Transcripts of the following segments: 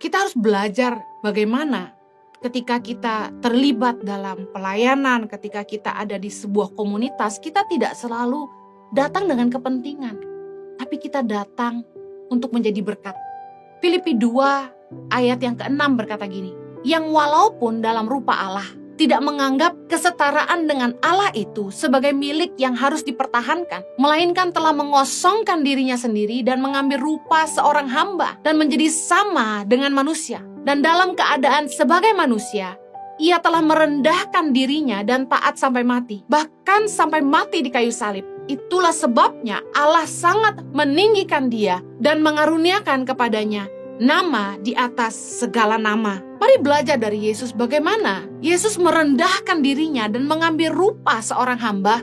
Kita harus belajar bagaimana ketika kita terlibat dalam pelayanan, ketika kita ada di sebuah komunitas, kita tidak selalu datang dengan kepentingan, tapi kita datang untuk menjadi berkat. Filipi 2 ayat yang ke-6 berkata gini, yang walaupun dalam rupa Allah, tidak menganggap kesetaraan dengan Allah itu sebagai milik yang harus dipertahankan, melainkan telah mengosongkan dirinya sendiri dan mengambil rupa seorang hamba dan menjadi sama dengan manusia. Dan dalam keadaan sebagai manusia, ia telah merendahkan dirinya dan taat sampai mati, bahkan sampai mati di kayu salib. Itulah sebabnya Allah sangat meninggikan dia dan mengaruniakan kepadanya nama di atas segala nama. Mari belajar dari Yesus bagaimana Yesus merendahkan dirinya dan mengambil rupa seorang hamba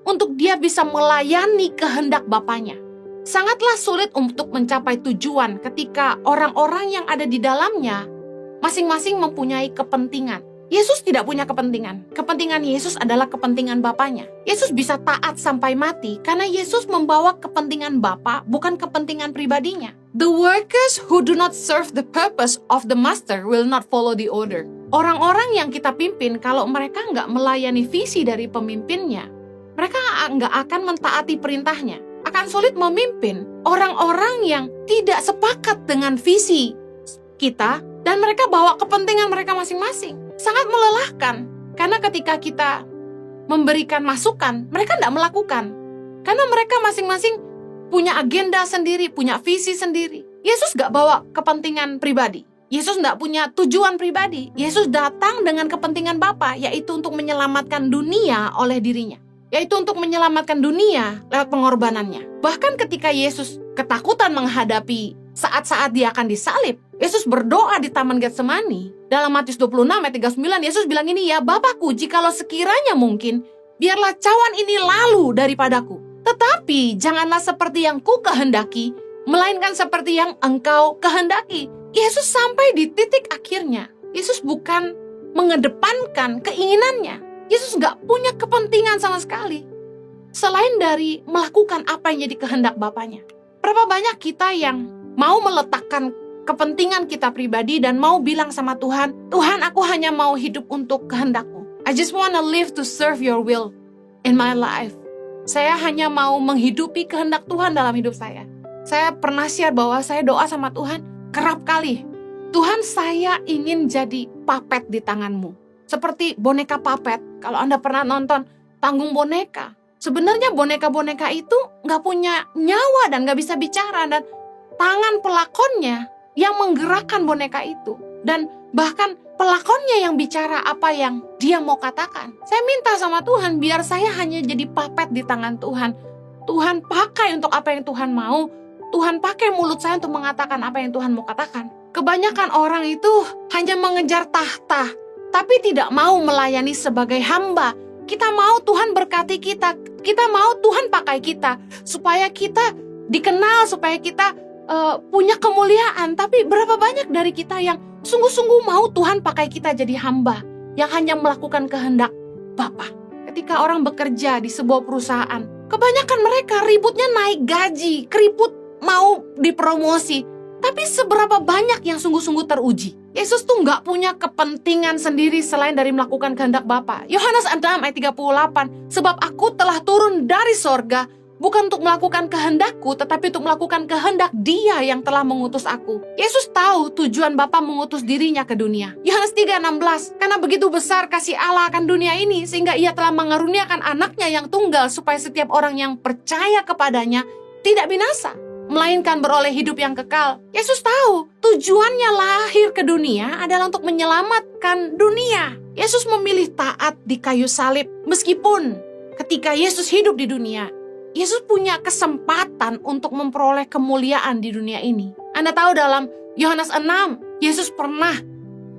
untuk dia bisa melayani kehendak Bapanya. Sangatlah sulit untuk mencapai tujuan ketika orang-orang yang ada di dalamnya masing-masing mempunyai kepentingan. Yesus tidak punya kepentingan. Kepentingan Yesus adalah kepentingan Bapanya. Yesus bisa taat sampai mati karena Yesus membawa kepentingan Bapa, bukan kepentingan pribadinya. The workers who do not serve the purpose of the master will not follow the order. Orang-orang yang kita pimpin, kalau mereka nggak melayani visi dari pemimpinnya, mereka nggak akan mentaati perintahnya. Akan sulit memimpin orang-orang yang tidak sepakat dengan visi kita, dan mereka bawa kepentingan mereka masing-masing. Sangat melelahkan, karena ketika kita memberikan masukan, mereka tidak melakukan. Karena mereka masing-masing punya agenda sendiri, punya visi sendiri. Yesus gak bawa kepentingan pribadi. Yesus gak punya tujuan pribadi. Yesus datang dengan kepentingan Bapa, yaitu untuk menyelamatkan dunia oleh dirinya. Yaitu untuk menyelamatkan dunia lewat pengorbanannya. Bahkan ketika Yesus ketakutan menghadapi saat-saat dia akan disalib, Yesus berdoa di Taman Getsemani. Dalam Matius 26 ayat 39, Yesus bilang ini, ya Bapakku, jikalau sekiranya mungkin, biarlah cawan ini lalu daripadaku. Tetapi janganlah seperti yang ku kehendaki, melainkan seperti yang engkau kehendaki. Yesus sampai di titik akhirnya. Yesus bukan mengedepankan keinginannya. Yesus gak punya kepentingan sama sekali, selain dari melakukan apa yang jadi kehendak Bapanya. Berapa banyak kita yang mau meletakkan kepentingan kita pribadi dan mau bilang sama Tuhan, Tuhan, aku hanya mau hidup untuk kehendak-Mu. I just wanna live to serve your will in my life. Saya hanya mau menghidupi kehendak Tuhan dalam hidup saya. Saya pernah share bahwa saya doa sama Tuhan kerap kali. Tuhan, saya ingin jadi puppet di tangan-Mu. Seperti boneka puppet. Kalau Anda pernah nonton Tanggung Boneka, sebenarnya boneka-boneka itu gak punya nyawa dan gak bisa bicara. Dan tangan pelakonnya yang menggerakkan boneka itu. Dan bahkan pelakonnya yang bicara apa yang dia mau katakan. Saya minta sama Tuhan biar saya hanya jadi puppet di tangan Tuhan. Tuhan pakai untuk apa yang Tuhan mau. Tuhan pakai mulut saya untuk mengatakan apa yang Tuhan mau katakan. Kebanyakan orang itu hanya mengejar tahta, tapi tidak mau melayani sebagai hamba. Kita mau Tuhan berkati kita. Kita mau Tuhan pakai kita. Supaya kita dikenal, supaya kita punya kemuliaan. Tapi berapa banyak dari kita yang sungguh-sungguh mau Tuhan pakai kita jadi hamba yang hanya melakukan kehendak Bapa. Ketika orang bekerja di sebuah perusahaan, kebanyakan mereka ributnya naik gaji, keriput mau dipromosi. Tapi seberapa banyak yang sungguh-sungguh teruji? Yesus tuh gak punya kepentingan sendiri selain dari melakukan kehendak Bapa. Yohanes 6 ayat 38, sebab aku telah turun dari sorga, bukan untuk melakukan kehendakku, tetapi untuk melakukan kehendak Dia yang telah mengutus aku. Yesus tahu tujuan Bapa mengutus dirinya ke dunia. Yohanes 3:16, karena begitu besar kasih Allah akan dunia ini, sehingga Ia telah mengaruniakan anaknya yang tunggal, supaya setiap orang yang percaya kepadanya tidak binasa, melainkan beroleh hidup yang kekal. Yesus tahu tujuannya lahir ke dunia adalah untuk menyelamatkan dunia. Yesus memilih taat di kayu salib. Meskipun ketika Yesus hidup di dunia, Yesus punya kesempatan untuk memperoleh kemuliaan di dunia ini. Anda tahu dalam Yohanes 6, Yesus pernah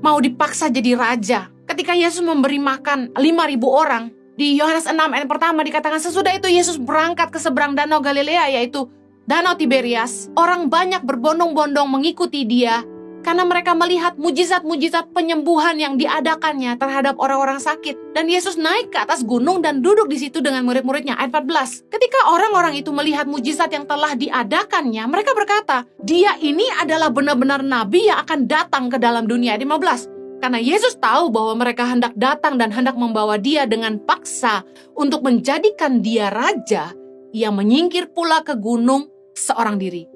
mau dipaksa jadi raja. Ketika Yesus memberi makan 5.000 orang, di Yohanes 6 ayat pertama dikatakan, sesudah itu Yesus berangkat ke seberang danau Galilea, yaitu Danau Tiberias. Orang banyak berbondong-bondong mengikuti Dia Karena mereka melihat mujizat-mujizat penyembuhan yang diadakannya terhadap orang-orang sakit. Dan Yesus naik ke atas gunung dan duduk di situ dengan murid-muridnya. Ayat 14. Ketika orang-orang itu melihat mujizat yang telah diadakannya, mereka berkata, dia ini adalah benar-benar nabi yang akan datang ke dalam dunia. Ayat 15. Karena Yesus tahu bahwa mereka hendak datang dan hendak membawa dia dengan paksa untuk menjadikan dia raja, ia menyingkir pula ke gunung seorang diri.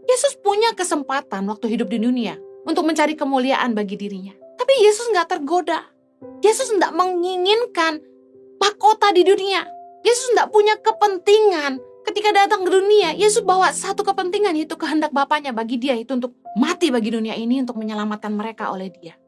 Yesus punya kesempatan waktu hidup di dunia untuk mencari kemuliaan bagi dirinya. Tapi Yesus nggak tergoda. Yesus nggak menginginkan mahkota di dunia. Yesus nggak punya kepentingan ketika datang ke dunia. Yesus bawa satu kepentingan, yaitu kehendak Bapaknya bagi dia, itu untuk mati bagi dunia ini untuk menyelamatkan mereka oleh dia.